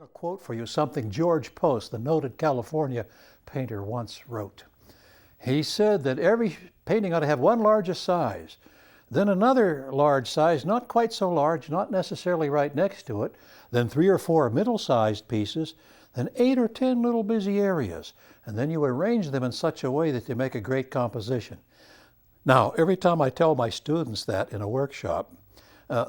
A quote for you, something George Post, the noted California painter, once wrote. He said that every painting ought to have one largest size, then another large size, not quite so large, not necessarily right next to it, then 3 or 4 middle-sized pieces, then 8 or 10 little busy areas, and then you arrange them in such a way that they make a great composition. Now, every time I tell my students that in a workshop,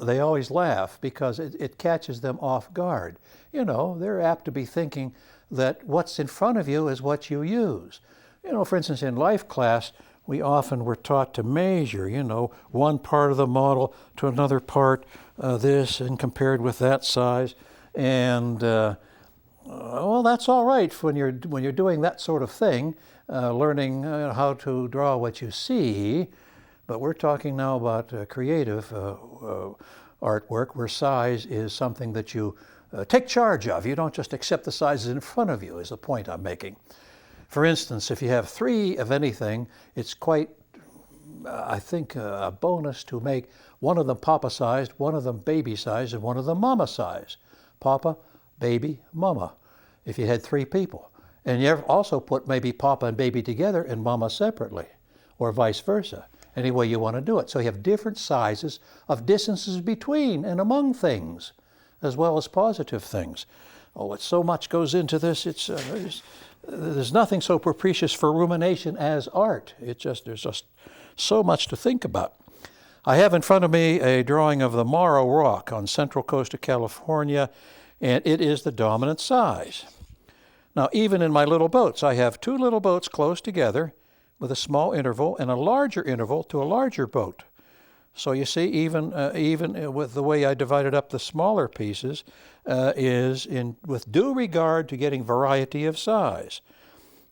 they always laugh because it catches them off guard. You know, they're apt to be thinking that what's in front of you is what you use. You know, for instance, in life class, we often were taught to measure, you know, one part of the model to another part, this and compared with that size. And, well, that's all right when you're doing that sort of thing, learning how to draw what you see. But we're talking now about creative artwork where size is something that you take charge of. You don't just accept the sizes in front of you, is the point I'm making. For instance, if you have 3 of anything, it's quite, I think, a bonus to make one of them papa-sized, one of them baby-sized, and one of them mama-sized. Papa, baby, mama, if you had 3 people. And you also put maybe papa and baby together and mama separately, or vice versa. Any way you want to do it. So you have different sizes of distances between and among things, as well as positive things. Oh, it's so much goes into this. There's nothing so propitious for rumination as art. There's just so much to think about. I have in front of me a drawing of the Morro Rock on central coast of California, and it is the dominant size. Now, even in my little boats, I have 2 little boats close together, with a small interval and a larger interval to a larger boat. So you see, even with the way I divided up the smaller pieces, is with due regard to getting variety of size.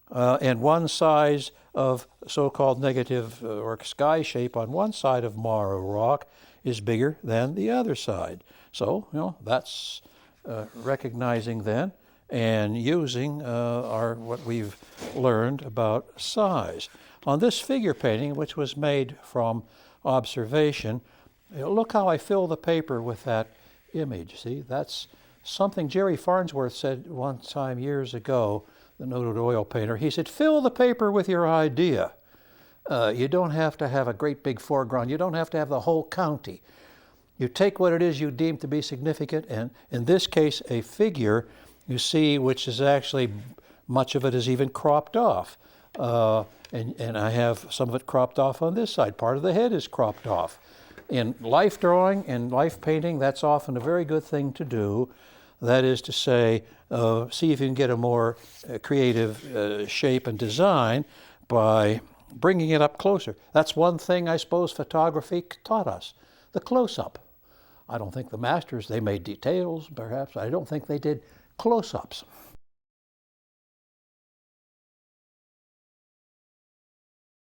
And one size of so-called negative or sky shape on one side of Morro Rock is bigger than the other side. So, you know, that's recognizing then and using what we've learned about size. On this figure painting, which was made from observation, look how I fill the paper with that image. See, that's something Jerry Farnsworth said one time years ago, the noted oil painter. He said, fill the paper with your idea. You don't have to have a great big foreground. You don't have to have the whole county. You take what it is you deem to be significant, and in this case, a figure, you see, which is actually, much of it is even cropped off. And I have some of it cropped off on this side. Part of the head is cropped off. In life drawing and life painting, that's often a very good thing to do. That is to say, see if you can get a more creative shape and design by bringing it up closer. That's one thing I suppose photography taught us, the close-up. I don't think the masters, they made details, perhaps. I don't think they did close-ups.